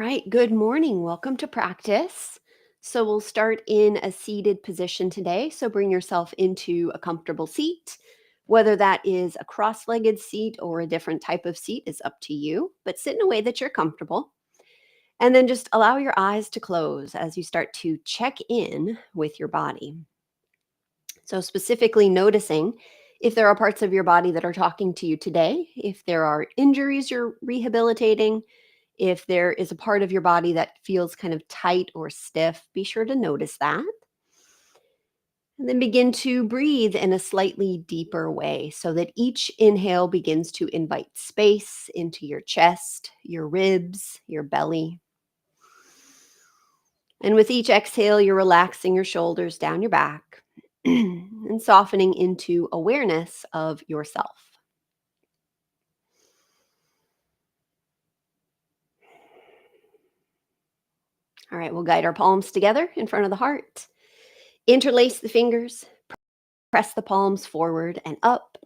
right, good morning. Welcome to practice. So, we'll start in a seated position today. So, bring yourself into a comfortable seat. Whether that is a cross legged seat or a different type of seat is up to you, but sit in a way that you're comfortable. And then just allow your eyes to close as you start to check in with your body. So, specifically noticing if there are parts of your body that are talking to you today, if there are injuries you're rehabilitating, if there is a part of your body that feels kind of tight or stiff, be sure to notice that. And then begin to breathe in a slightly deeper way so that each inhale begins to invite space into your chest, your ribs, your belly. And with each exhale, you're relaxing your shoulders down your back and softening into awareness of yourself. All right, we'll guide our palms together in front of the heart. Interlace the fingers, press the palms forward and up.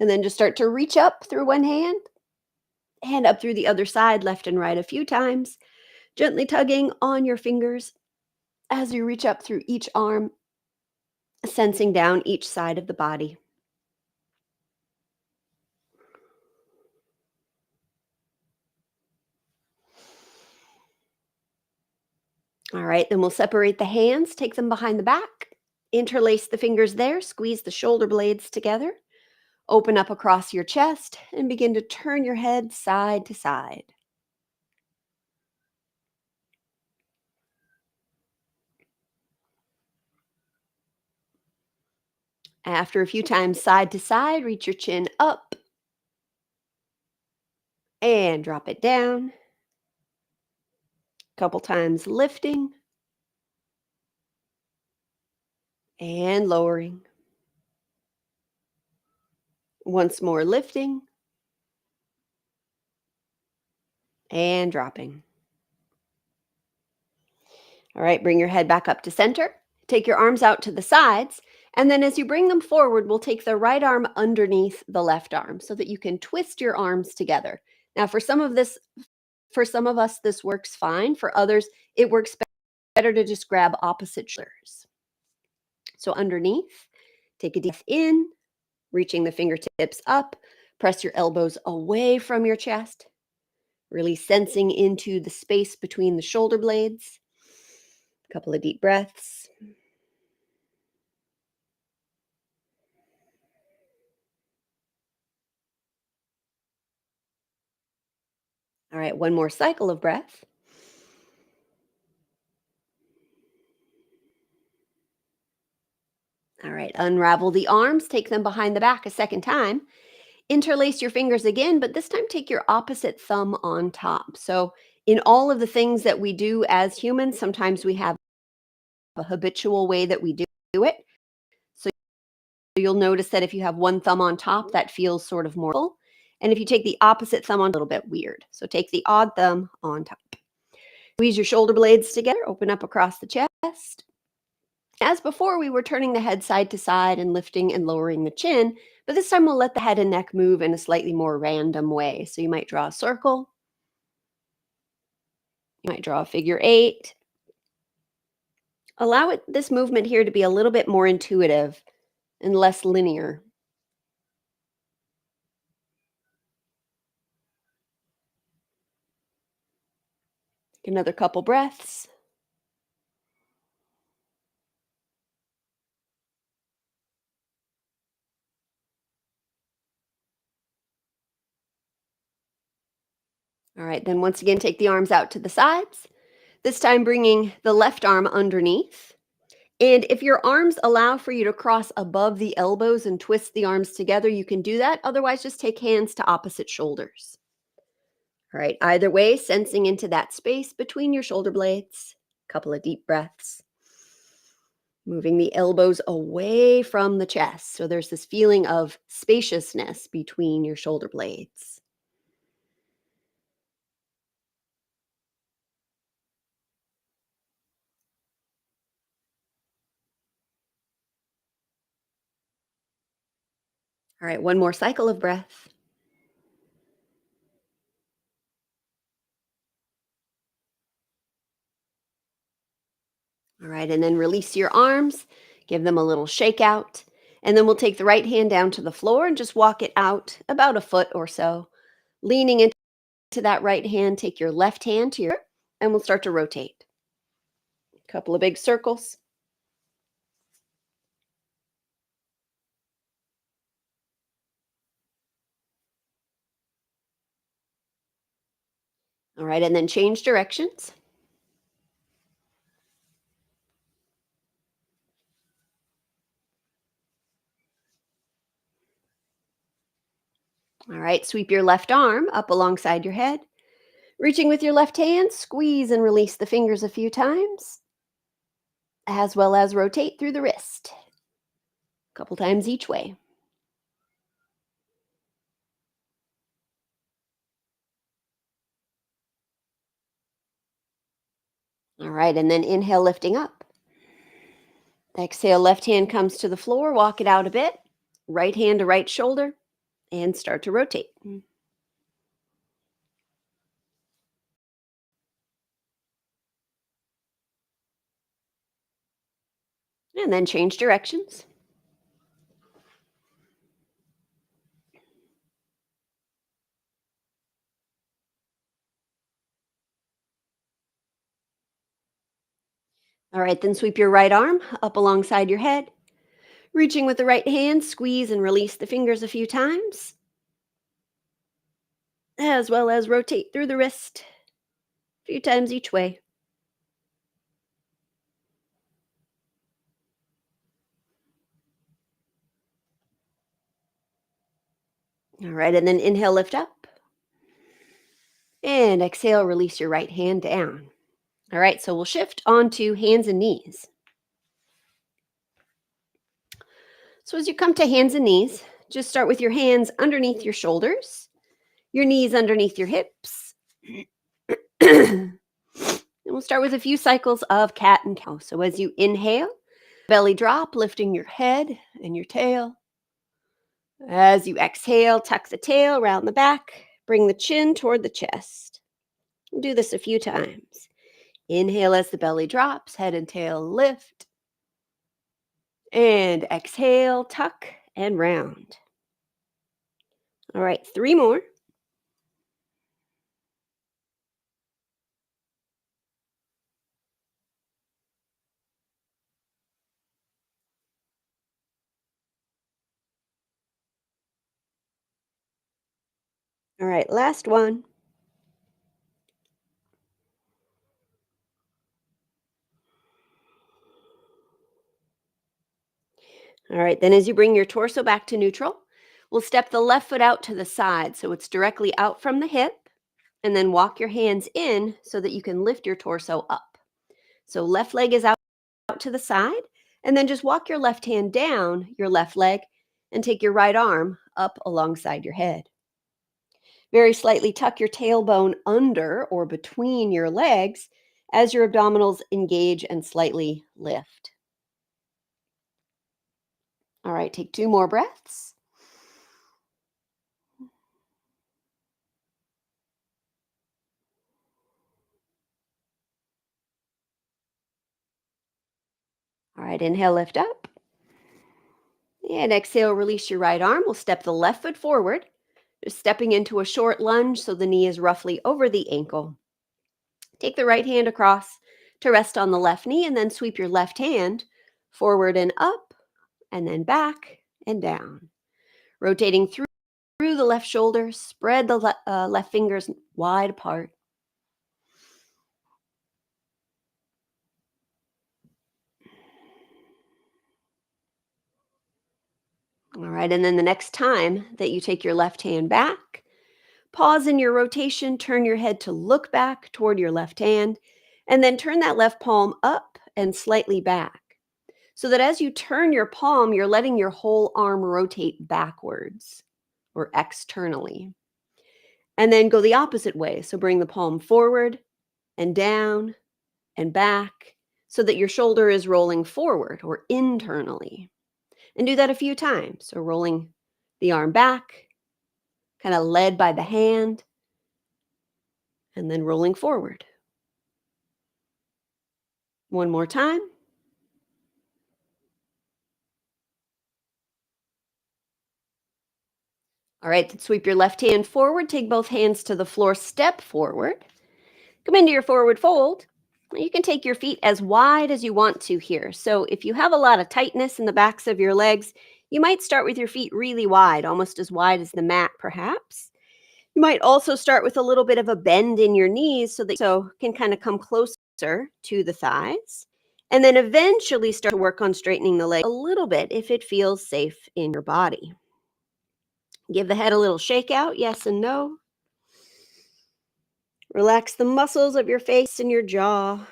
And then just start to reach up through one hand up through the other side, left and right a few times, gently tugging on your fingers as you reach up through each arm, sensing down each side of the body. All right, then we'll separate the hands, take them behind the back, interlace the fingers there, squeeze the shoulder blades together, open up across your chest, and begin to turn your head side to side. After a few times side to side, reach your chin up and drop it down. Couple times lifting and lowering. Once more lifting and dropping. All right, bring your head back up to center. Take your arms out to the sides. And then as you bring them forward, we'll take the right arm underneath the left arm so that you can twist your arms together. Now, for some of us, this works fine. For others, it works better to just grab opposite shoulders. So underneath, take a deep breath in, reaching the fingertips up. Press your elbows away from your chest, really sensing into the space between the shoulder blades. A couple of deep breaths. All right, one more cycle of breath. All right, unravel the arms, take them behind the back a second time. Interlace your fingers again, but this time take your opposite thumb on top. So, in all of the things that we do as humans, sometimes we have a habitual way that we do it. So, you'll notice that if you have one thumb on top, that feels sort of more full. And if you take the opposite thumb on, a little bit weird. So, take the odd thumb on top. Squeeze your shoulder blades together, open up across the chest. As before, we were turning the head side to side and lifting and lowering the chin, but this time we'll let the head and neck move in a slightly more random way. So you might draw a circle, you might draw a figure eight. Allow this movement here to be a little bit more intuitive and less linear. Another couple breaths. All right, then once again, take the arms out to the sides. This time bringing the left arm underneath. And if your arms allow for you to cross above the elbows and twist the arms together, you can do that. Otherwise, just take hands to opposite shoulders. All right, either way, sensing into that space between your shoulder blades. Couple of deep breaths. Moving the elbows away from the chest. So there's this feeling of spaciousness between your shoulder blades. All right, one more cycle of breath. All right, and then release your arms, give them a little shake out, and then we'll take the right hand down to the floor and just walk it out about a foot or so. Leaning into that right hand, take your left hand to your, and we'll start to rotate. A couple of big circles. All right, and then change directions. All right, sweep your left arm up alongside your head. Reaching with your left hand, squeeze and release the fingers a few times, as well as rotate through the wrist. A couple times each way. All right, and then inhale, lifting up. Exhale, left hand comes to the floor, walk it out a bit. Right hand to right shoulder, and start to rotate. And then change directions. All right, then sweep your right arm up alongside your head. Reaching with the right hand, squeeze and release the fingers a few times, as well as rotate through the wrist a few times each way. All right, and then inhale, lift up. And exhale, release your right hand down. All right, so we'll shift onto hands and knees. So as you come to hands and knees, just start with your hands underneath your shoulders, your knees underneath your hips. And we'll start with a few cycles of cat and cow. So as you inhale, belly drop, lifting your head and your tail. As you exhale, tuck the tail around the back, bring the chin toward the chest. Do this a few times. Inhale as the belly drops, head and tail lift. And exhale, tuck and round. All right, 3 more. All right, last one. All right, then as you bring your torso back to neutral, we'll step the left foot out to the side so it's directly out from the hip, and then walk your hands in so that you can lift your torso up. So left leg is out to the side, and then just walk your left hand down your left leg and take your right arm up alongside your head. Very slightly tuck your tailbone under or between your legs as your abdominals engage and slightly lift. All right, take 2 more breaths. All right, inhale, lift up. And exhale, release your right arm. We'll step the left foot forward, just stepping into a short lunge so the knee is roughly over the ankle. Take the right hand across to rest on the left knee, and then sweep your left hand forward and up, and then back and down. Rotating through the left shoulder, spread the left fingers wide apart. All right, and then the next time that you take your left hand back, pause in your rotation, turn your head to look back toward your left hand, and then turn that left palm up and slightly back. So that as you turn your palm, you're letting your whole arm rotate backwards or externally. And then go the opposite way. So bring the palm forward and down and back so that your shoulder is rolling forward or internally. And do that a few times. So rolling the arm back, kind of led by the hand, and then rolling forward. One more time. All right, then sweep your left hand forward, take both hands to the floor, step forward. Come into your forward fold. You can take your feet as wide as you want to here. So if you have a lot of tightness in the backs of your legs, you might start with your feet really wide, almost as wide as the mat perhaps. You might also start with a little bit of a bend in your knees so that can kind of come closer to the thighs. And then eventually start to work on straightening the leg a little bit if it feels safe in your body. Give the head a little shake out, yes and no. Relax the muscles of your face and your jaw.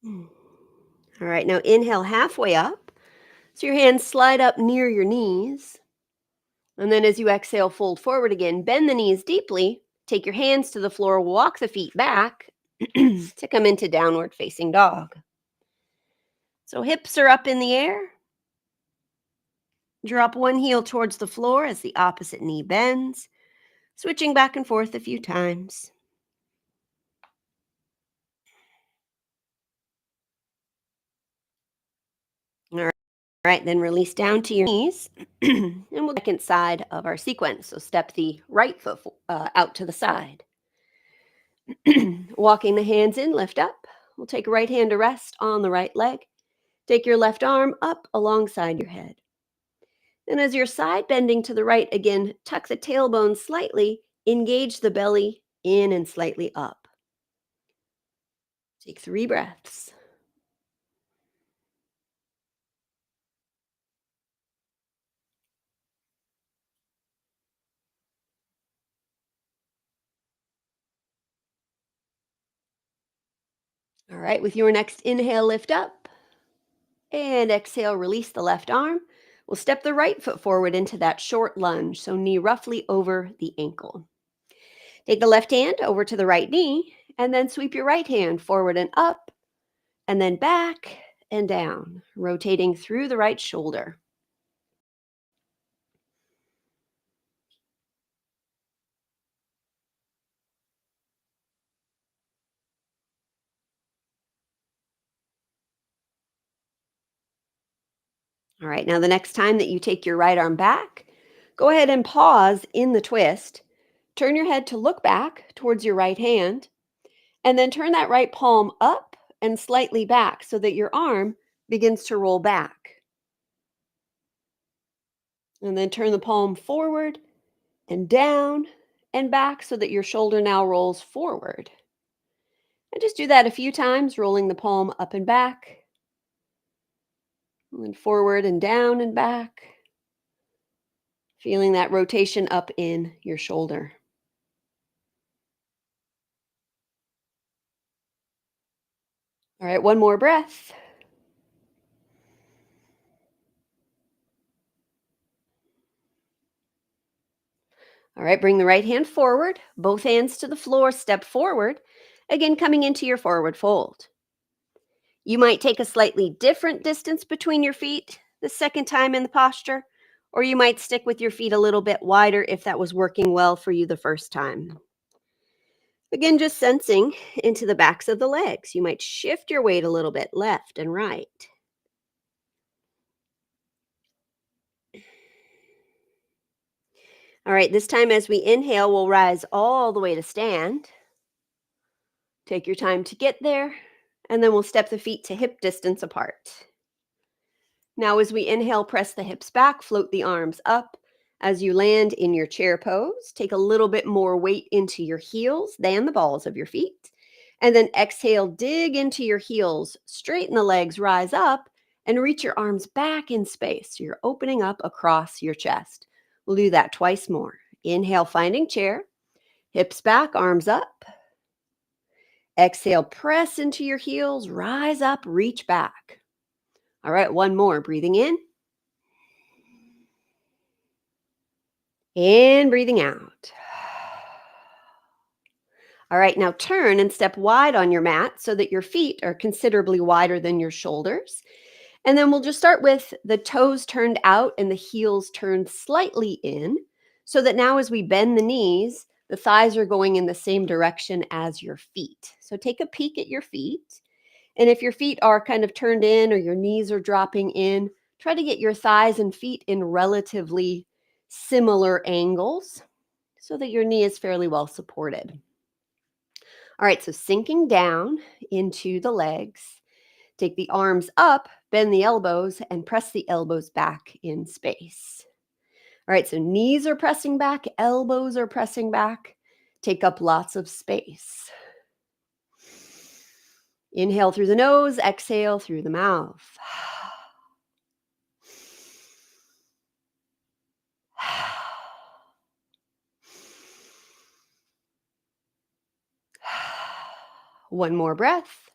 Hmm. All right, now inhale halfway up. So your hands slide up near your knees. And then as you exhale, fold forward again. Bend the knees deeply. Take your hands to the floor. Walk the feet back to come into downward facing dog. So hips are up in the air. Drop one heel towards the floor as the opposite knee bends. Switching back and forth a few times. All right, then release down to your knees. And we'll second side of our sequence. So step the right foot out to the side. Walking the hands in, lift up. We'll take right hand to rest on the right leg. Take your left arm up alongside your head. And as you're side bending to the right again, tuck the tailbone slightly, engage the belly in and slightly up. Take 3 breaths. All right, with your next inhale, lift up. And exhale, release the left arm. We'll step the right foot forward into that short lunge, so knee roughly over the ankle. Take the left hand over to the right knee, and then sweep your right hand forward and up, and then back and down, rotating through the right shoulder. All right, now the next time that you take your right arm back, go ahead and pause in the twist. Turn your head to look back towards your right hand, and then turn that right palm up and slightly back so that your arm begins to roll back. And then turn the palm forward and down and back so that your shoulder now rolls forward. And just do that a few times, rolling the palm up and back, and then forward and down and back, feeling that rotation up in your shoulder. All right, one more breath. All right, bring the right hand forward, both hands to the floor, step forward, again coming into your forward fold. You might take a slightly different distance between your feet the second time in the posture, or you might stick with your feet a little bit wider if that was working well for you the first time. Again, just sensing into the backs of the legs. You might shift your weight a little bit left and right. All right, this time as we inhale, we'll rise all the way to stand. Take your time to get there, and then we'll step the feet to hip distance apart. Now, as we inhale, press the hips back, float the arms up. As you land in your chair pose, take a little bit more weight into your heels than the balls of your feet. And then exhale, dig into your heels, straighten the legs, rise up, and reach your arms back in space. So you're opening up across your chest. We'll do that twice more. Inhale, finding chair, hips back, arms up. Exhale, press into your heels, rise up, reach back. All right, one more. Breathing in and breathing out. All right, now turn and step wide on your mat so that your feet are considerably wider than your shoulders. And then we'll just start with the toes turned out and the heels turned slightly in, so that now as we bend the knees, the thighs are going in the same direction as your feet. So take a peek at your feet. And if your feet are kind of turned in or your knees are dropping in, Try to get your thighs and feet in relatively similar angles so that your knee is fairly well supported. All right, so sinking down into the legs, take the arms up, bend the elbows, and press the elbows back in space. All right, so knees are pressing back, elbows are pressing back. Take up lots of space. Inhale through the nose, exhale through the mouth. One more breath.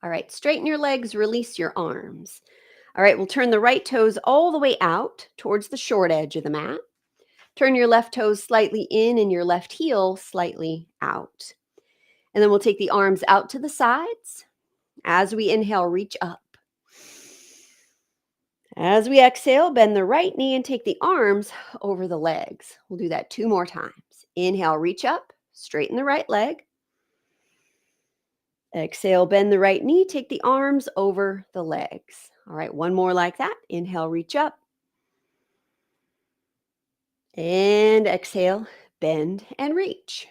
All right, straighten your legs, release your arms. All right, we'll turn the right toes all the way out towards the short edge of the mat. Turn your left toes slightly in and your left heel slightly out. And then we'll take the arms out to the sides. As we inhale, reach up. As we exhale, bend the right knee and take the arms over the legs. We'll do that 2 more times. Inhale, reach up, straighten the right leg. Exhale, bend the right knee, take the arms over the legs. All right, one more like that. Inhale, reach up. And exhale, bend and reach.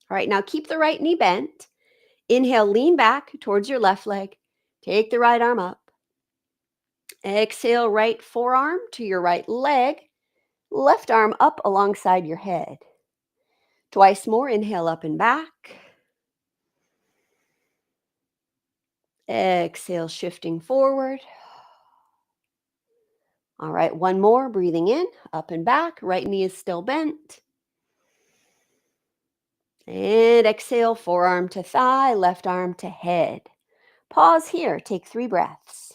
All right, now keep the right knee bent. Inhale, lean back towards your left leg. Take the right arm up. Exhale, right forearm to your right leg. Left arm up alongside your head. Twice more, inhale up and back. Exhale, shifting forward. All right, one more, breathing in, up and back. Right knee is still bent. And exhale, forearm to thigh, left arm to head. Pause here, take 3 breaths.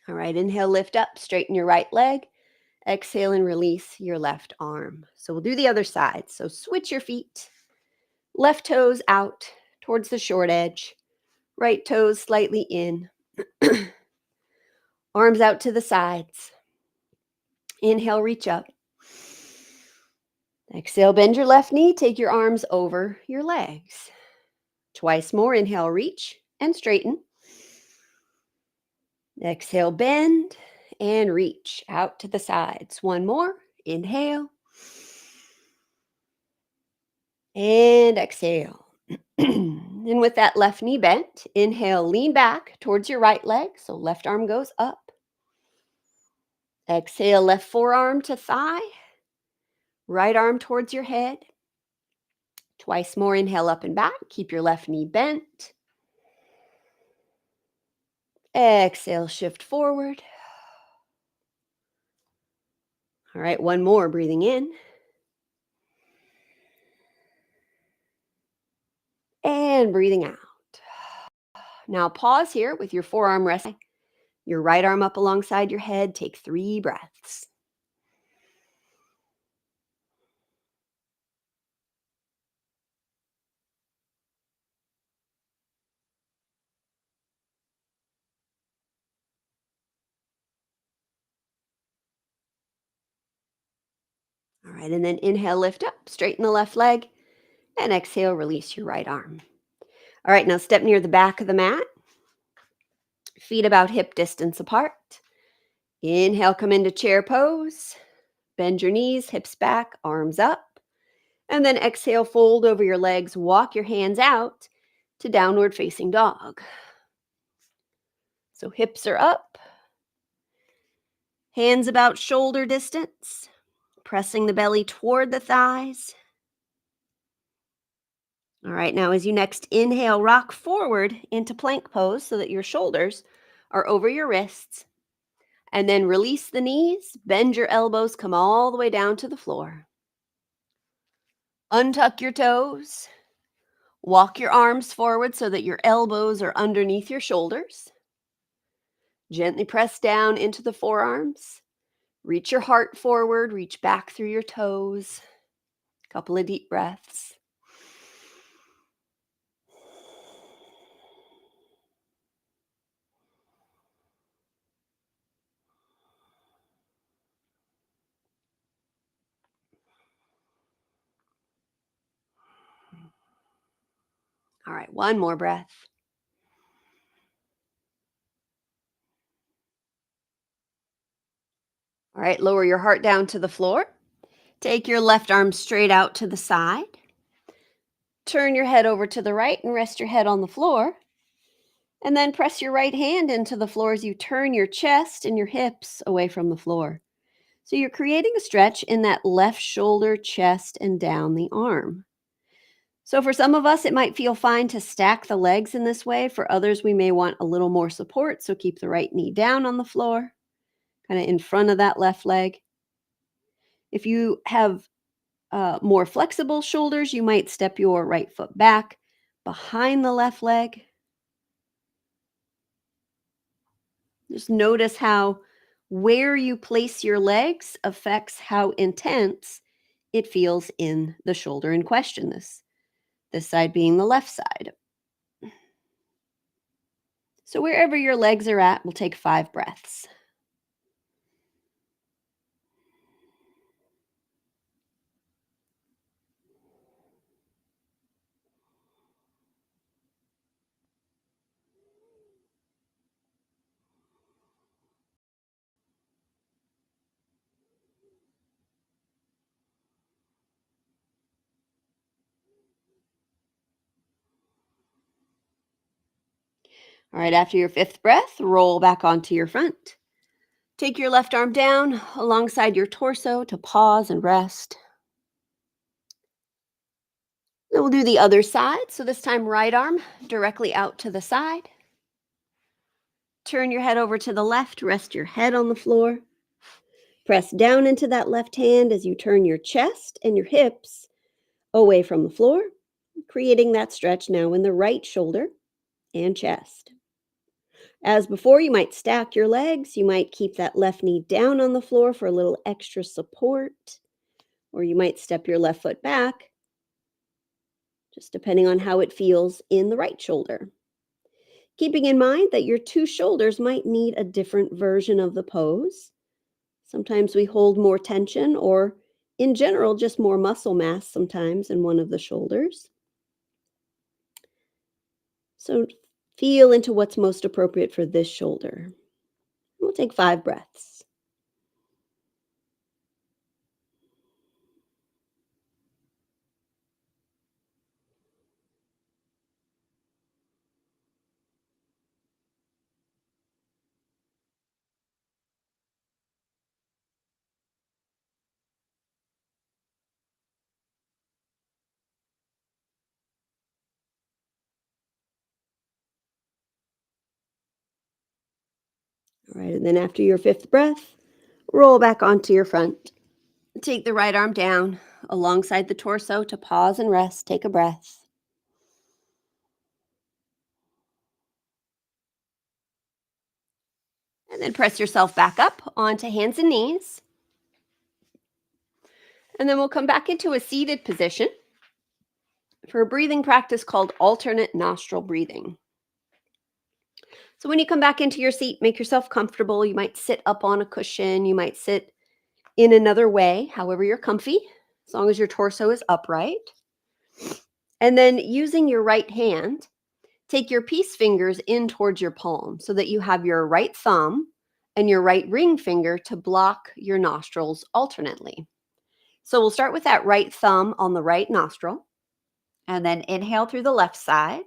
All right, inhale, lift up, straighten your right leg. Exhale and release your left arm. So we'll do the other side. So switch your feet. Left toes out towards the short edge. Right toes slightly in. Arms out to the sides. Inhale, reach up. Exhale, bend your left knee. Take your arms over your legs. Twice more. Inhale, reach and straighten. Exhale, bend and reach out to the sides. One more. Inhale. And exhale. And with that left knee bent, inhale, lean back towards your right leg. So left arm goes up. Exhale, left forearm to thigh. Right arm towards your head. Twice more, inhale up and back. Keep your left knee bent. Exhale, shift forward. All right, one more, breathing in. And breathing out. Now pause here with your forearm resting. Your right arm up alongside your head. Take 3 breaths. All right, and then inhale, lift up, straighten the left leg, and exhale, release your right arm. All right, now step near the back of the mat, feet about hip distance apart. Inhale, come into chair pose, bend your knees, hips back, arms up, and then exhale, fold over your legs, walk your hands out to downward facing dog. So hips are up, hands about shoulder distance, pressing the belly toward the thighs. All right, now as you next inhale, rock forward into plank pose so that your shoulders are over your wrists. And then release the knees, bend your elbows, come all the way down to the floor. Untuck your toes. Walk your arms forward so that your elbows are underneath your shoulders. Gently press down into the forearms. Reach your heart forward, reach back through your toes. Couple of deep breaths. All right, one more breath. All right, lower your heart down to the floor. Take your left arm straight out to the side. Turn your head over to the right and rest your head on the floor. And then press your right hand into the floor as you turn your chest and your hips away from the floor. So you're creating a stretch in that left shoulder, chest, and down the arm. So for some of us, it might feel fine to stack the legs in this way. For others, we may want a little more support. So keep the right knee down on the floor, kind of in front of that left leg. If you have more flexible shoulders, you might step your right foot back behind the left leg. Just notice how where you place your legs affects how intense it feels in the shoulder in question. This side being the left side. So wherever your legs are at, we'll take 5 breaths. All right, after your 5th breath, roll back onto your front. Take your left arm down alongside your torso to pause and rest. Then we'll do the other side. So this time, right arm directly out to the side. Turn your head over to the left, rest your head on the floor. Press down into that left hand as you turn your chest and your hips away from the floor, creating that stretch now in the right shoulder and chest. As before, you might stack your legs. You might keep that left knee down on the floor for a little extra support, or you might step your left foot back, just depending on how it feels in the right shoulder. Keeping in mind that your 2 shoulders might need a different version of the pose. Sometimes we hold more tension, or in general, just more muscle mass sometimes in one of the shoulders. So feel into what's most appropriate for this shoulder. We'll take 5 breaths. All right, and then after your 5th breath, roll back onto your front. Take the right arm down alongside the torso to pause and rest. Take a breath. And then press yourself back up onto hands and knees. And then we'll come back into a seated position for a breathing practice called alternate nostril breathing. So when you come back into your seat, make yourself comfortable. You might sit up on a cushion. You might sit in another way, however you're comfy, as long as your torso is upright. And then using your right hand, take your peace fingers in towards your palm so that you have your right thumb and your right ring finger to block your nostrils alternately. So we'll start with that right thumb on the right nostril, and then inhale through the left side.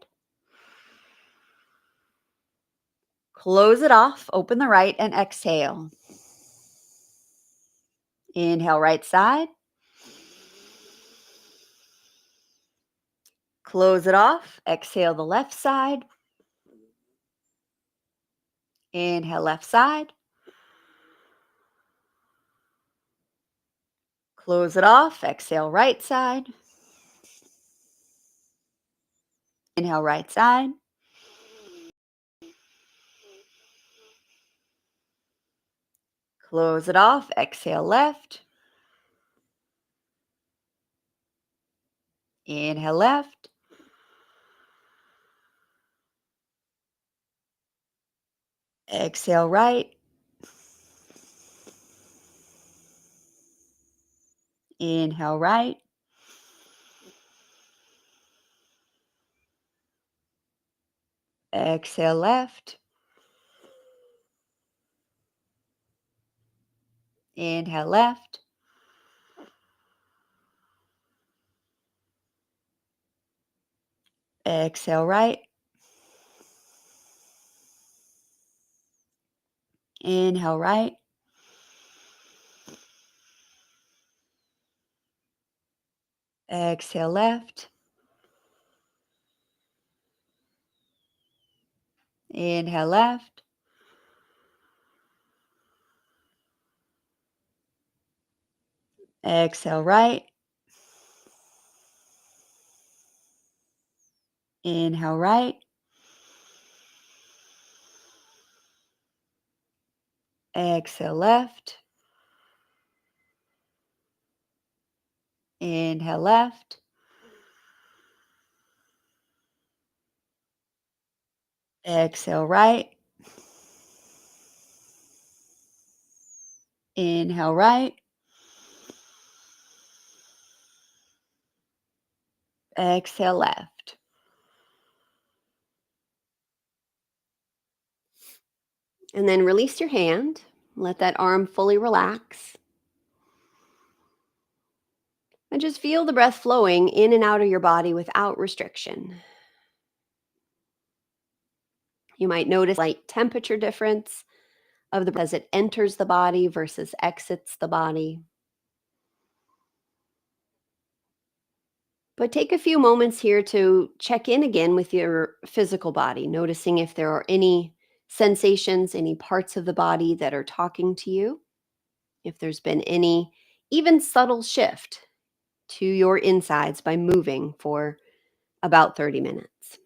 Close it off, open the right, and exhale. Inhale, right side. Close it off, exhale the left side. Inhale, left side. Close it off, exhale right side. Inhale, right side. Close it off, exhale left. Inhale left. Exhale right. Inhale right. Exhale left. Inhale left. Exhale right. Inhale right. Exhale left. Inhale left. Exhale right. Inhale right. Exhale left. Inhale left. Exhale right. Inhale right. Exhale left. And then release your hand. Let that arm fully relax. And just feel the breath flowing in and out of your body without restriction. You might notice light temperature difference of the as it enters the body versus exits the body. But take a few moments here to check in again with your physical body, noticing if there are any sensations, any parts of the body that are talking to you, if there's been any even subtle shift to your insides by moving for about 30 minutes.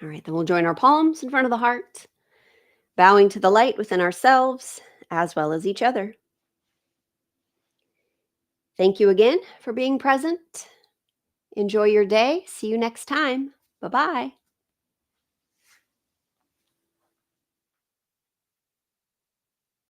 All right, then we'll join our palms in front of the heart, bowing to the light within ourselves as well as each other. Thank you again for being present. Enjoy your day. See you next time. Bye bye.